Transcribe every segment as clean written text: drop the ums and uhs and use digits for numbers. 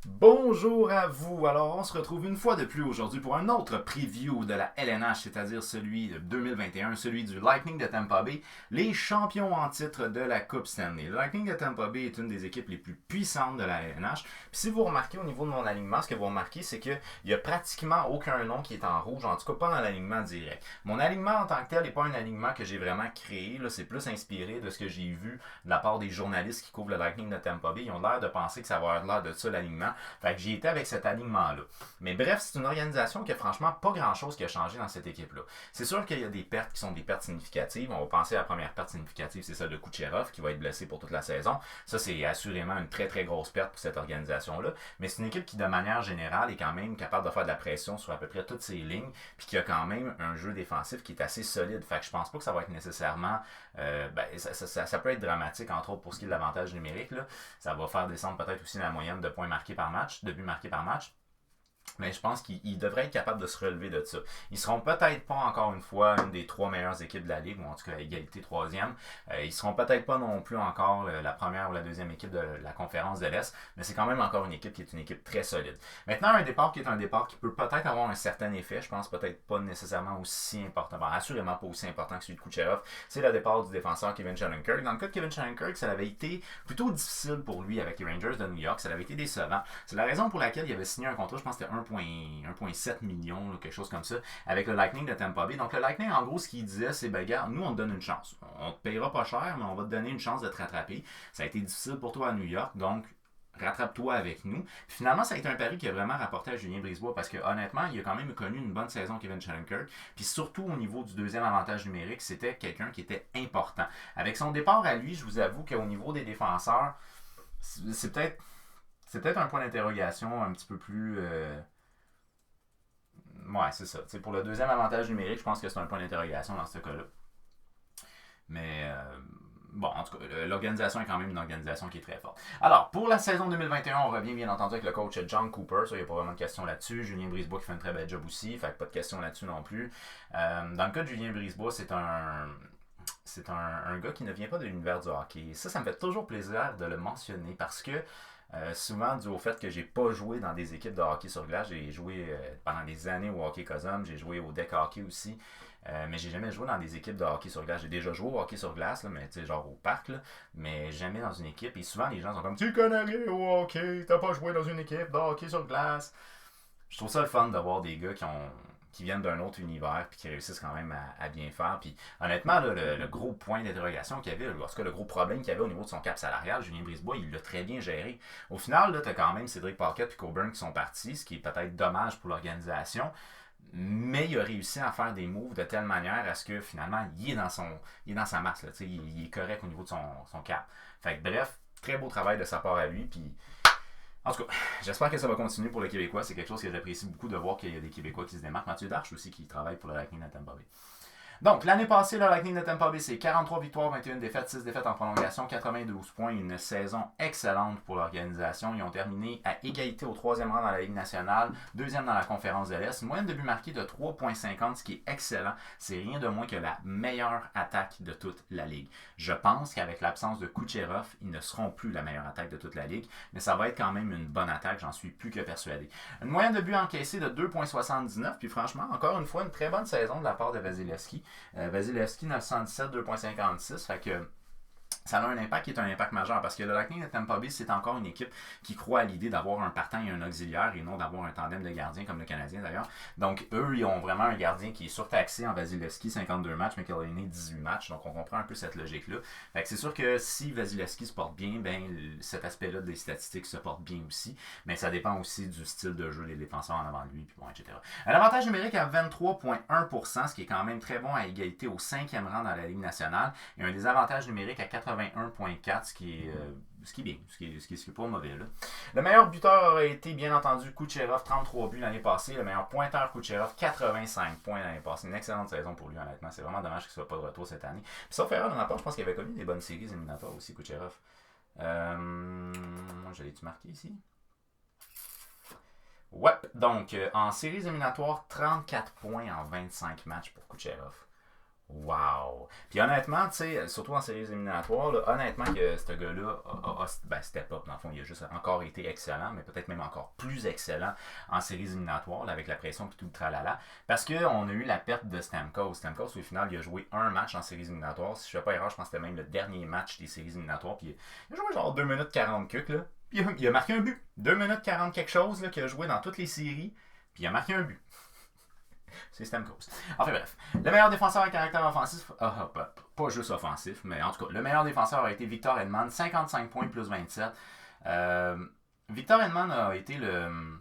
Bonjour à vous. Alors, on se retrouve une fois de plus aujourd'hui pour un autre preview de la LNH, c'est-à-dire celui de 2021, celui du Lightning de Tampa Bay, les champions en titre de la Coupe Stanley. Le Lightning de Tampa Bay est une des équipes les plus puissantes de la LNH. Puis si vous remarquez au niveau de mon alignement, ce que vous remarquez, c'est qu'il n'y a pratiquement aucun nom qui est en rouge, en tout cas pas dans l'alignement direct. Mon alignement en tant que tel n'est pas un alignement que j'ai vraiment créé, là, c'est plus inspiré de ce que j'ai vu de la part des journalistes qui couvrent le Lightning de Tampa Bay. Ils ont l'air de penser que ça va avoir l'air de ça l'alignement. Fait que j'y étais avec cet alignement-là. Mais bref, c'est une organisation qui a franchement pas grand-chose qui a changé dans cette équipe-là. C'est sûr qu'il y a des pertes qui sont des pertes significatives. On va penser à la première perte significative, c'est celle de Kucherov, qui va être blessé pour toute la saison. Ça, c'est assurément une très très grosse perte pour cette organisation-là. Mais c'est une équipe qui, de manière générale, est quand même capable de faire de la pression sur à peu près toutes ses lignes, puis qui a quand même un jeu défensif qui est assez solide. Fait que je pense pas que ça va être nécessairement... ça peut être dramatique, entre autres pour ce qui est de l'avantage numérique. Là. Ça va faire descendre peut-être aussi la moyenne de points marqués par match, de buts marqués par match. Mais je pense qu'ils devraient être capables de se relever de ça. Ils seront peut-être pas encore une fois une des trois meilleures équipes de la Ligue, ou en tout cas à égalité troisième. Ils seront peut-être pas non plus encore la première ou la deuxième équipe de la conférence de l'Est, mais c'est quand même encore une équipe qui est une équipe très solide. Maintenant, un départ qui est un départ qui peut peut-être avoir un certain effet, je pense peut-être pas nécessairement aussi important, bon, assurément pas aussi important que celui de Kucherov, c'est le départ du défenseur Kevin Shattenkirk. Dans le cas de Kevin Shattenkirk, ça avait été plutôt difficile pour lui avec les Rangers de New York, ça avait été décevant. C'est la raison pour laquelle il avait signé un contrat, je pense que c'était 1,7 million, quelque chose comme ça, avec le Lightning de Tampa Bay. Donc le Lightning, en gros, ce qu'il disait, c'est, ben gars, nous, on te donne une chance. On te payera pas cher, mais on va te donner une chance de te rattraper. Ça a été difficile pour toi à New York, donc rattrape-toi avec nous. Puis finalement, ça a été un pari qui a vraiment rapporté à Julien Brisebois parce que honnêtement, il a quand même connu une bonne saison Kevin Shattenkirk. Puis surtout au niveau du deuxième avantage numérique, c'était quelqu'un qui était important. Avec son départ à lui, je vous avoue qu'au niveau des défenseurs, c'est peut-être un point d'interrogation un petit peu plus. Ouais, c'est ça. T'sais, pour le deuxième avantage numérique, je pense que c'est un point d'interrogation dans ce cas-là. Mais bon, en tout cas, l'organisation est quand même une organisation qui est très forte. Alors, pour la saison 2021, on revient bien entendu avec le coach John Cooper. Ça, il n'y a pas vraiment de question là-dessus. Julien Brisebois qui fait un très bel job aussi. Fait que pas de question là-dessus non plus. Dans le cas de Julien Brisebois, c'est un gars qui ne vient pas de l'univers du hockey. Ça me fait toujours plaisir de le mentionner parce que souvent dû au fait que j'ai pas joué dans des équipes de hockey sur glace, j'ai joué pendant des années au hockey Cosum, j'ai joué au deck hockey aussi, mais j'ai jamais joué dans des équipes de hockey sur glace. J'ai déjà joué au hockey sur glace, là, mais tu sais, genre au parc, là, mais jamais dans une équipe. Et souvent les gens sont comme tu connais rien au hockey, t'as pas joué dans une équipe de hockey sur glace. Je trouve ça le fun d'avoir des gars qui viennent d'un autre univers puis qui réussissent quand même à bien faire. Puis honnêtement, là, le gros point d'interrogation qu'il y avait, en tout cas le gros problème qu'il y avait au niveau de son cap salarial, Julien Brisebois, il l'a très bien géré. Au final, tu as quand même Cédric Paquette et Coburn qui sont partis, ce qui est peut-être dommage pour l'organisation. Mais il a réussi à faire des moves de telle manière à ce que finalement, il est dans sa masse. Là, il est correct au niveau de son cap. Fait que bref, très beau travail de sa part à lui. Puis en tout cas, j'espère que ça va continuer pour le Québécois. C'est quelque chose que j'apprécie beaucoup de voir qu'il y a des Québécois qui se démarquent. Mathieu Darche aussi qui travaille pour le Lightning de Tampa Bay. Donc, l'année passée, le Lightning de Tampa Bay, c'est 43 victoires, 21 défaites, 6 défaites en prolongation, 92 points. Une saison excellente pour l'organisation. Ils ont terminé à égalité au troisième rang dans la Ligue nationale, deuxième dans la conférence de l'Est. Une moyenne de but marqué de 3,50, ce qui est excellent. C'est rien de moins que la meilleure attaque de toute la Ligue. Je pense qu'avec l'absence de Kucherov, ils ne seront plus la meilleure attaque de toute la Ligue, mais ça va être quand même une bonne attaque, j'en suis plus que persuadé. Une moyenne de but encaissée de 2,79, puis franchement, encore une fois, une très bonne saison de la part de Vasilevski. Vasilevski 917, 2,56. Fait que ça a un impact qui est un impact majeur parce que le Lightning de Tampa Bay, c'est encore une équipe qui croit à l'idée d'avoir un partant et un auxiliaire et non d'avoir un tandem de gardiens comme le Canadien d'ailleurs. Donc, eux, ils ont vraiment un gardien qui est surtaxé en Vasilevski, 52 matchs, McElhinney, 18 matchs. Donc, on comprend un peu cette logique-là. Fait que c'est sûr que si Vasilevski se porte bien, ben cet aspect-là des statistiques se porte bien aussi. Mais ça dépend aussi du style de jeu des défenseurs en avant de lui, puis bon, etc. Un avantage numérique à 23,1%, ce qui est quand même très bon à égalité au 5e rang dans la Ligue nationale. Et un désavantage numérique à 81,4, ce qui est bien, ce qui est pas mauvais. Là. Le meilleur buteur aurait été, bien entendu, Kucherov, 33 buts l'année passée. Le meilleur pointeur, Kucherov, 85 points l'année passée. Une excellente saison pour lui, honnêtement. C'est vraiment dommage qu'il ne soit pas de retour cette année. Puis sauf erreur de ma part, je pense qu'il avait connu des bonnes séries éliminatoires aussi, Kucherov. J'allais-tu marquer ici? Ouais, donc en séries éliminatoires, 34 points en 25 matchs pour Kucherov. Wow! Puis honnêtement, tu sais, surtout en séries éliminatoires, là, honnêtement que ce gars-là ben, step up. Dans le fond, il a juste encore été excellent, mais peut-être même encore plus excellent en séries éliminatoires, là, avec la pression et tout le tralala. Parce qu'on a eu la perte de Stamkos. Stamkos, au final, il a joué un match en séries éliminatoires. Si je ne fais pas erreur, je pense que c'était même le dernier match des séries éliminatoires. Puis il a joué genre 2 minutes 40 cucs, là. Puis il a marqué un but. 2 minutes 40 quelque chose, là, qu'il a joué dans toutes les séries. Puis il a marqué un but. C'est Stamkos. Enfin bref, le meilleur défenseur à caractère offensif, pas juste offensif, mais en tout cas, le meilleur défenseur a été Victor Hedman, 55 points plus 27. Victor Hedman a été le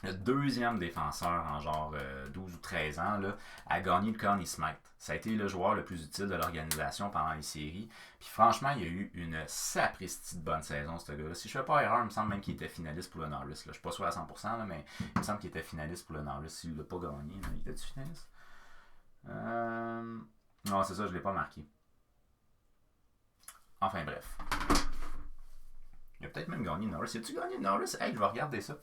deuxième défenseur en genre 12 ou 13 ans là, à gagner le Conn Smythe. Ça a été le joueur le plus utile de l'organisation pendant les séries. Puis franchement, il y a eu une sapristi de bonne saison, ce gars-là. Si je ne fais pas erreur, il me semble même qu'il était finaliste pour le Norris. Je ne suis pas sûr à 100%, là, mais il me semble qu'il était finaliste pour le Norris. S'il ne l'a pas gagné, il était-tu finaliste? Non, c'est ça, je ne l'ai pas marqué. Enfin bref. Il a peut-être même gagné le Norris. As-tu gagné le Norris? Hey, je vais regarder ça.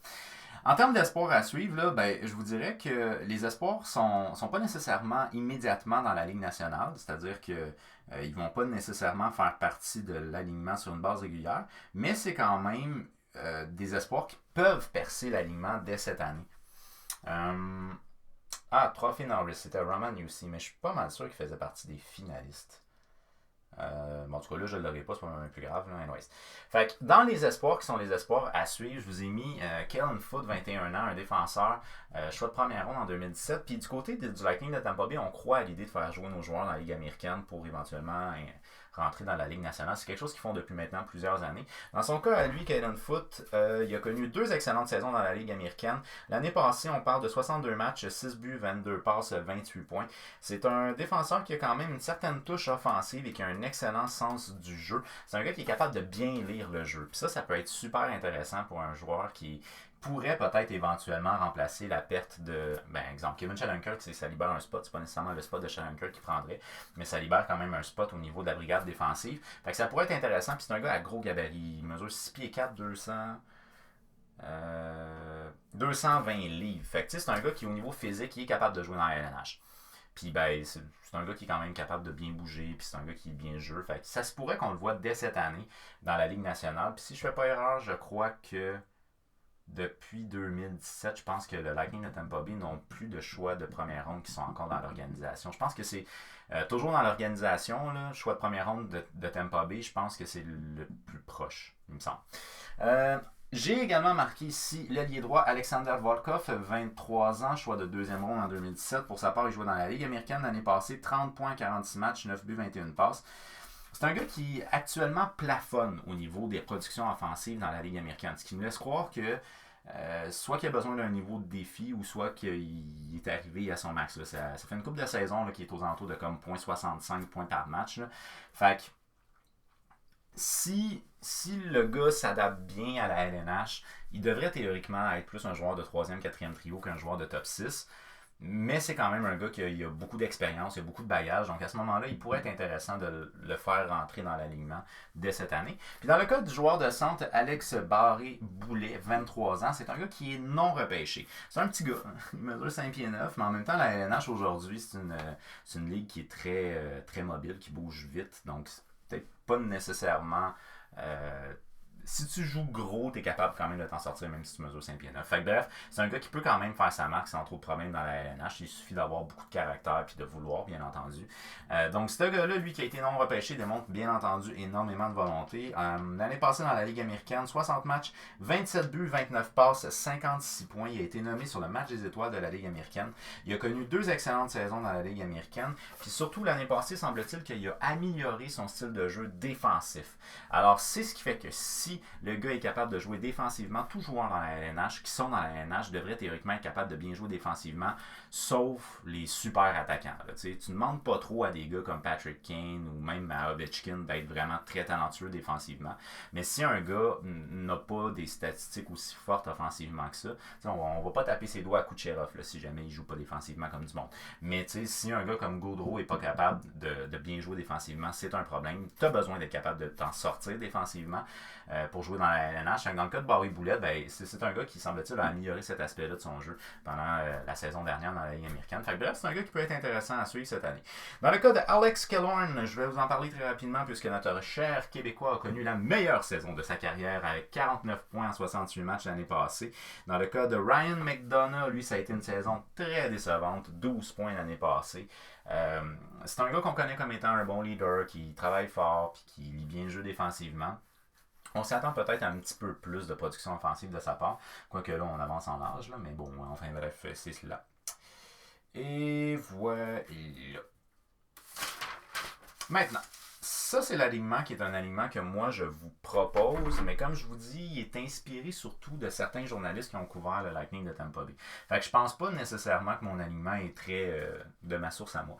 En termes d'espoirs à suivre, là, ben, je vous dirais que les espoirs sont pas nécessairement immédiatement dans la Ligue nationale, c'est-à-dire qu'ils ne vont pas nécessairement faire partie de l'alignement sur une base régulière, mais c'est quand même des espoirs qui peuvent percer l'alignement dès cette année. Trophy Norris, c'était Roman Yusi, mais je suis pas mal sûr qu'il faisait partie des finalistes. En tout cas, là, je ne l'aurai pas, c'est pas même plus grave. Là, anyways. Fait que dans les espoirs qui sont les espoirs à suivre, je vous ai mis Kellen Foote, 21 ans, un défenseur, choix de première ronde en 2017. Puis du côté du Lightning de Tampa Bay, on croit à l'idée de faire jouer nos joueurs dans la Ligue américaine pour éventuellement rentrer dans la Ligue nationale. C'est quelque chose qu'ils font depuis maintenant plusieurs années. Dans son cas, à lui, Kellen Foote, il a connu 2 excellentes saisons dans la Ligue américaine. L'année passée, on parle de 62 matchs, 6 buts, 22 passes, 28 points. C'est un défenseur qui a quand même une certaine touche offensive et qui a un excellent sens du jeu. C'est un gars qui est capable de bien lire le jeu. Puis ça peut être super intéressant pour un joueur qui pourrait peut-être éventuellement remplacer la perte de, exemple, Kevin Shattenkirk, ça libère un spot, c'est pas nécessairement le spot de Shattenkirk qui prendrait, mais ça libère quand même un spot au niveau de la brigade défensive. Fait que ça pourrait être intéressant, puis c'est un gars à gros gabarit, il mesure 6 pieds 4, 220 livres. Fait que c'est un gars qui au niveau physique, il est capable de jouer dans la LNH. Puis c'est un gars qui est quand même capable de bien bouger, puis c'est un gars qui est bien jeu. Fait que ça se pourrait qu'on le voit dès cette année dans la Ligue nationale. Puis si je fais pas erreur, je crois que depuis 2017, je pense que le Lightning de Tampa Bay n'ont plus de choix de première ronde qui sont encore dans l'organisation. Je pense que c'est toujours dans l'organisation, là, choix de première ronde de Tampa Bay, je pense que c'est le plus proche, il me semble. J'ai également marqué ici l'ailier droit Alexander Volkov, 23 ans, choix de deuxième ronde en 2017. Pour sa part, il jouait dans la Ligue américaine l'année passée, 30 points, 46 matchs, 9 buts, 21 passes. C'est un gars qui actuellement plafonne au niveau des productions offensives dans la Ligue américaine, ce qui me laisse croire que soit qu'il a besoin d'un niveau de défi ou soit qu'il est arrivé à son max. Là. Ça fait une couple de saisons là, qui est aux alentours de comme 0.65 points par match. Là. Fait que si le gars s'adapte bien à la LNH, il devrait théoriquement être plus un joueur de 3e, 4e trio qu'un joueur de top 6. Mais c'est quand même un gars qui a beaucoup d'expérience, il a beaucoup de bagages. Donc à ce moment-là, il pourrait être intéressant de le faire rentrer dans l'alignement dès cette année. Puis dans le cas du joueur de centre, Alex Barré-Boulet, 23 ans, c'est un gars qui est non repêché. C'est un petit gars, il mesure 5 pieds 9, mais en même temps, la LNH aujourd'hui, c'est une ligue qui est très, très mobile, qui bouge vite. Donc c'est peut-être pas nécessairement... si tu joues gros, tu es capable quand même de t'en sortir même si tu mesures 5 pieds 9. Fait que bref, c'est un gars qui peut quand même faire sa marque sans trop de problèmes dans la LNH. Il suffit d'avoir beaucoup de caractère et de vouloir, bien entendu. Donc ce gars-là, lui qui a été non repêché, démontre bien entendu énormément de volonté. L'année passée dans la Ligue américaine, 60 matchs, 27 buts, 29 passes, 56 points. Il a été nommé sur le match des étoiles de la Ligue américaine. Il a connu 2 excellentes saisons dans la Ligue américaine. Puis surtout, l'année passée, semble-t-il qu'il a amélioré son style de jeu défensif. Alors c'est ce qui fait que si le gars est capable de jouer défensivement, tous joueurs dans la LNH qui sont dans la LNH devraient théoriquement être capables de bien jouer défensivement, sauf les super attaquants. Là, tu ne demandes pas trop à des gars comme Patrick Kane ou même à Ovechkin d'être vraiment très talentueux défensivement. Mais si un gars n'a pas des statistiques aussi fortes offensivement que ça, on va pas taper ses doigts à Kucherov là, si jamais il joue pas défensivement comme du monde. Mais si un gars comme Gaudreau est pas capable de bien jouer défensivement, c'est un problème. Tu as besoin d'être capable de t'en sortir défensivement. pour jouer dans la LNH. Dans le cas de Barry Boulette, ben, c'est un gars qui, semble-t-il, a amélioré cet aspect-là de son jeu pendant la saison dernière dans la Ligue américaine. Fait que, bref, c'est un gars qui peut être intéressant à suivre cette année. Dans le cas de Alex Killorn, je vais vous en parler très rapidement puisque notre cher Québécois a connu la meilleure saison de sa carrière avec 49 points en 68 matchs l'année passée. Dans le cas de Ryan McDonough, lui, ça a été une saison très décevante, 12 points l'année passée. C'est un gars qu'on connaît comme étant un bon leader, qui travaille fort et qui lit bien le jeu défensivement. On s'attend peut-être à un petit peu plus de production offensive de sa part, quoique là, on avance en âge, là, mais bon, enfin bref, c'est cela. Et voilà. Maintenant, ça c'est l'alignement qui est un alignement que moi je vous propose, mais comme je vous dis, il est inspiré surtout de certains journalistes qui ont couvert le Lightning de Tampa Bay. Fait que je pense pas nécessairement que mon alignement est très de ma source à moi.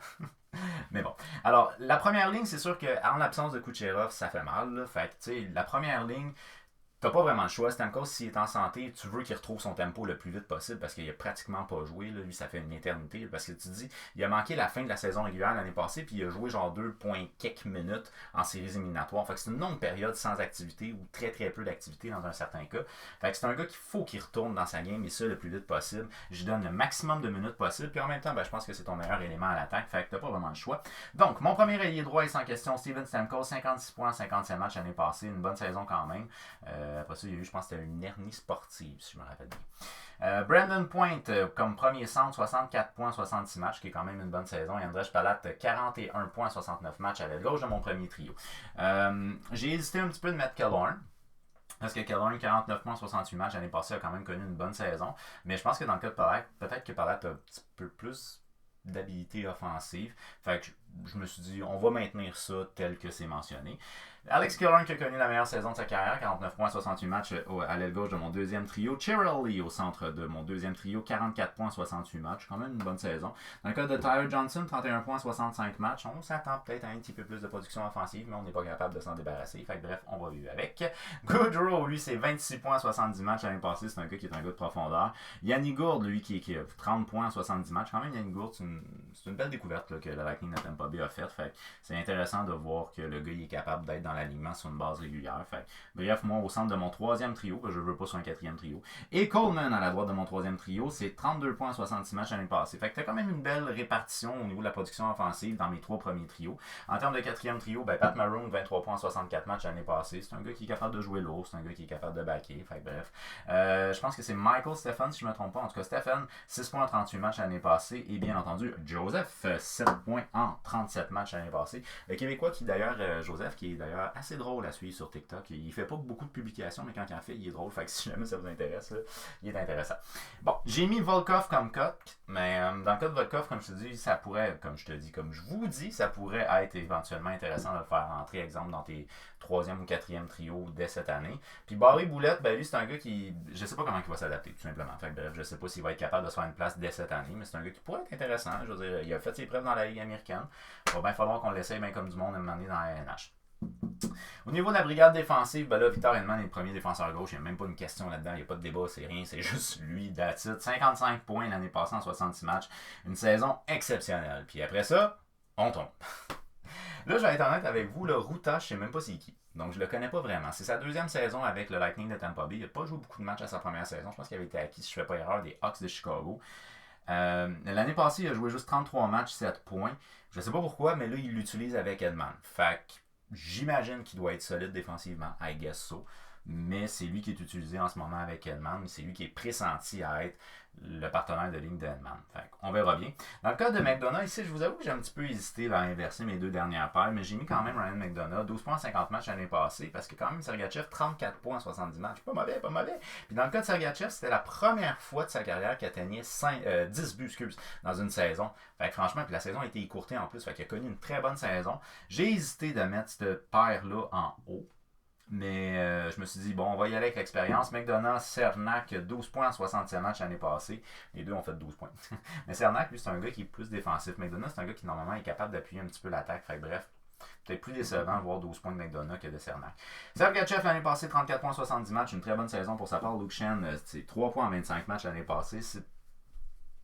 Mais bon. Alors, la première ligne, c'est sûr qu'en l'absence de Kucherov, ça fait mal. Là. Fait que, tu sais, la première ligne, t'as pas vraiment le choix. Stamkos, s'il est en santé, tu veux qu'il retrouve son tempo le plus vite possible parce qu'il a pratiquement pas joué. Là. Lui, ça fait une éternité. Parce que tu dis, il a manqué la fin de la saison régulière l'année passée, puis il a joué genre 2 points quelques minutes en séries éliminatoires. Fait que c'est une longue période sans activité ou très très peu d'activité dans un certain cas. Fait que c'est un gars qu'il faut qu'il retourne dans sa game et ça le plus vite possible. Je donne le maximum de minutes possible. Puis en même temps, ben, je pense que c'est ton meilleur élément à l'attaque. Fait que t'as pas vraiment le choix. Donc, mon premier ailier droit est sans question. Steven Stamkos, 56 points en 57 matchs l'année passée. Une bonne saison quand même. Après ça, il y a eu, je pense que c'était une hernie sportive, si je me rappelle bien. Brandon Point, comme premier centre, 64 points, 66 matchs, qui est quand même une bonne saison. Et Andrej Palat, 41 points, 69 matchs à l'aile gauche de mon premier trio. J'ai hésité un petit peu de mettre Killorn. Parce que Killorn, 49 points, 68 matchs l'année passée, a quand même connu une bonne saison. Mais je pense que dans le cas de Palat, peut-être que Palat a un petit peu plus d'habilité offensive. Fait que je me suis dit, on va maintenir ça tel que c'est mentionné. Alex Killorn qui a connu la meilleure saison de sa carrière, 49 points, 68 matchs à l'aile gauche de mon deuxième trio. Chiarelli au centre de mon deuxième trio, 44 points, 68 matchs, quand même une bonne saison. Dans le cas de Tyler Johnson, 31 points, 65 matchs, on s'attend peut-être à un petit peu plus de production offensive, mais on n'est pas capable de s'en débarrasser. Fait que bref, on va vivre avec. Goodrow, lui, c'est 26 points, 70 matchs l'année passée, c'est un gars qui est un gars de profondeur. Yanni Gourde, lui, qui a 30 points, 70 matchs, quand même Yanni Gourde, c'est une belle découverte là, que le Lightning de Tampa Bay a faite. Fait que c'est intéressant de voir que le gars il est capable d'être dans l'alignement sur une base régulière. Fait bref, moi, au centre de mon troisième trio, que je ne veux pas sur un quatrième trio, et Coleman à la droite de mon troisième trio, c'est 32 points, 66 matchs l'année passée. Fait que t'as quand même une belle répartition au niveau de la production offensive dans mes trois premiers trios. En termes de quatrième trio, ben, Pat Maroon, 23 points, 64 matchs l'année passée. C'est un gars qui est capable de jouer lourd, c'est un gars qui est capable de backer. Fait que bref, je pense que c'est Michael Stephen, si je ne me trompe pas. En tout cas, Stephen, 6 points en 38 matchs l'année passée. Et bien entendu, Joseph, 7 points en 37 matchs l'année passée. Le Québécois qui d'ailleurs, Joseph, qui est d'ailleurs assez drôle à suivre sur TikTok. Il fait pas beaucoup de publications, mais quand il en fait, il est drôle. Fait que si jamais ça vous intéresse, là, il est intéressant. Bon, j'ai mis Volkov comme cut, mais dans le cas de Volkov, comme je te dis, ça pourrait, comme je vous dis, ça pourrait être éventuellement intéressant de le faire entrer, exemple, dans tes troisième ou quatrième trio dès cette année. Puis Barry Boulette, ben lui, c'est un gars qui, je sais pas comment il va s'adapter, tout simplement. Fait que, bref, je sais pas s'il va être capable de se faire une place dès cette année, mais c'est un gars qui pourrait être intéressant. Je veux dire, il a fait ses preuves dans la Ligue américaine. Il va bien falloir qu'on l'essaye bien comme du monde à un moment donné dans la NH. Au niveau de la brigade défensive, ben là, Victor Hedman est le premier défenseur gauche. Il n'y a même pas une question là-dedans. Il n'y a pas de débat, c'est rien. C'est juste lui, that's it. 55 points l'année passée en 66 matchs. Une saison exceptionnelle. Puis après ça, on tombe. Là, je vais être honnête avec vous, le Ruta, je ne sais même pas c'est qui. Donc, je le connais pas vraiment. C'est sa deuxième saison avec le Lightning de Tampa Bay. Il n'a pas joué beaucoup de matchs à sa première saison. Je pense qu'il avait été acquis, si je ne fais pas erreur, des Hawks de Chicago. L'année passée, il a joué juste 33 matchs, 7 points. Je ne sais pas pourquoi, mais là, il l'utilise avec Hedman. Fait que j'imagine qu'il doit être solide défensivement, I guess so. Mais c'est lui qui est utilisé en ce moment avec Hedman. C'est lui qui est pressenti à être le partenaire de ligne de Hedman. On verra bien. Dans le cas de McDonough, ici, je vous avoue que j'ai un petit peu hésité à inverser mes deux dernières paires, mais j'ai mis quand même Ryan McDonough, 12 points en 50 matchs l'année passée, parce que quand même Sergachev, 34 points en 70 matchs. Pas mauvais, pas mauvais. Puis dans le cas de Sergachev, c'était la première fois de sa carrière qu'il atteignait 10 buts, dans une saison. Fait que franchement, puis la saison a été écourtée en plus, fait qu'il a connu une très bonne saison. J'ai hésité de mettre cette paire-là en haut. Mais je me suis dit, bon, on va y aller avec l'expérience. McDonough, Cernak, 12 points en 67 matchs l'année passée. Les deux ont fait 12 points. Mais Cernak, lui, c'est un gars qui est plus défensif. McDonough, c'est un gars qui, normalement, est capable d'appuyer un petit peu l'attaque. Fait que, bref, peut-être plus décevant de voir 12 points de McDonough que de Cernak. Sergachev, l'année passée, 34 points en 70 matchs. Une très bonne saison pour sa part. Luke Shen, c'est 3 points en 25 matchs l'année passée. C'est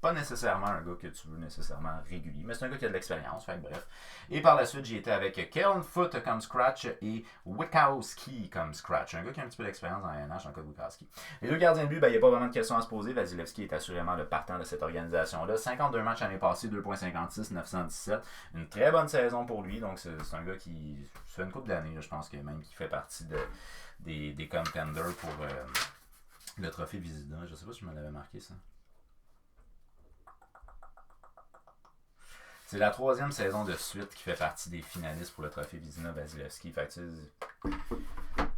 pas nécessairement un gars que tu veux nécessairement régulier, mais c'est un gars qui a de l'expérience, fait que bref. Et par la suite, j'ai été avec Kellen Foote comme scratch et Witkowski comme scratch. Un gars qui a un petit peu d'expérience dans la NH, en cas de Witkowski. Les deux gardiens de but, il n'y a pas vraiment de questions à se poser. Vasilevski est assurément le partant de cette organisation-là. 52 matchs l'année passée, 2,56, 917. Une très bonne saison pour lui, donc c'est un gars qui fait une couple d'années, je pense que même qui fait partie des contenders pour le trophée Vizina. Je sais pas si je me l'avais marqué ça. C'est la 3e saison de suite qui fait partie des finalistes pour le trophée Vizina Vasilevski. Fait que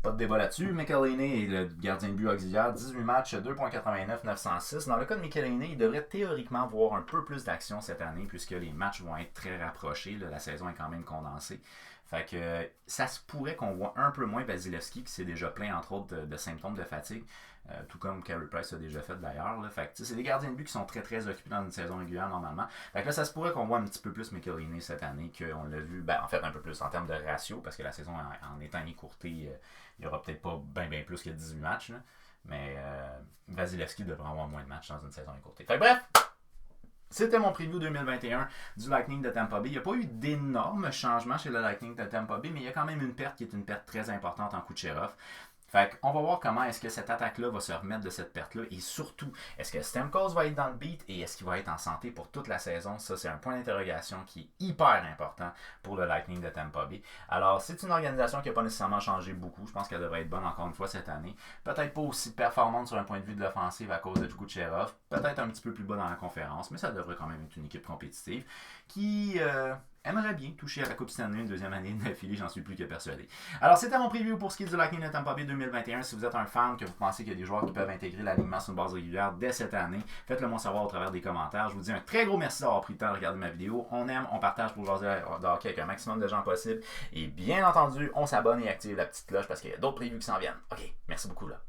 pas de débat là-dessus. McElhinney est le gardien de but auxiliaire. 18 matchs, 2,89, 906. Dans le cas de McElhinney, il devrait théoriquement voir un peu plus d'action cette année puisque les matchs vont être très rapprochés. Là, la saison est quand même condensée. Fait que ça se pourrait qu'on voit un peu moins Vasilevski qui s'est déjà plaint entre autres de symptômes de fatigue. Tout comme Carey Price a déjà fait d'ailleurs. Fait que c'est des gardiens de but qui sont très très occupés dans une saison régulière normalement. Fait que là, ça se pourrait qu'on voit un petit peu plus McElhinney cette année qu'on l'a vu, en fait un peu plus en termes de ratio, parce que la saison en étant écourtée, il n'y aura peut-être pas bien plus que 18 matchs. Là. Mais Vasilevski devrait avoir moins de matchs dans une saison écourtée. Fait que bref! C'était mon preview 2021 du Lightning de Tampa Bay. Il n'y a pas eu d'énormes changements chez le Lightning de Tampa Bay, mais il y a quand même une perte qui est une perte très importante en Kucherov. Fait qu'on va voir comment est-ce que cette attaque-là va se remettre de cette perte-là et surtout, est-ce que Stamkos va être dans le beat et est-ce qu'il va être en santé pour toute la saison? Ça, c'est un point d'interrogation qui est hyper important pour le Lightning de Tampa Bay. Alors, c'est une organisation qui n'a pas nécessairement changé beaucoup. Je pense qu'elle devrait être bonne encore une fois cette année. Peut-être pas aussi performante sur un point de vue de l'offensive à cause de Kucherov. Peut-être un petit peu plus bas dans la conférence, mais ça devrait quand même être une équipe compétitive qui aimerait bien toucher à la Coupe Stanley une deuxième année d'affilée, j'en suis plus que persuadé. Alors, c'était mon preview pour ce qui est du Lightning de Tampa Bay 2021. Si vous êtes un fan, que vous pensez qu'il y a des joueurs qui peuvent intégrer l'alignement sur une base régulière dès cette année, faites-le moi savoir au travers des commentaires. Je vous dis un très gros merci d'avoir pris le temps de regarder ma vidéo. On aime, on partage pour jaser de hockey avec un maximum de gens possible. Et bien entendu, on s'abonne et active la petite cloche parce qu'il y a d'autres previews qui s'en viennent. Ok, merci beaucoup là.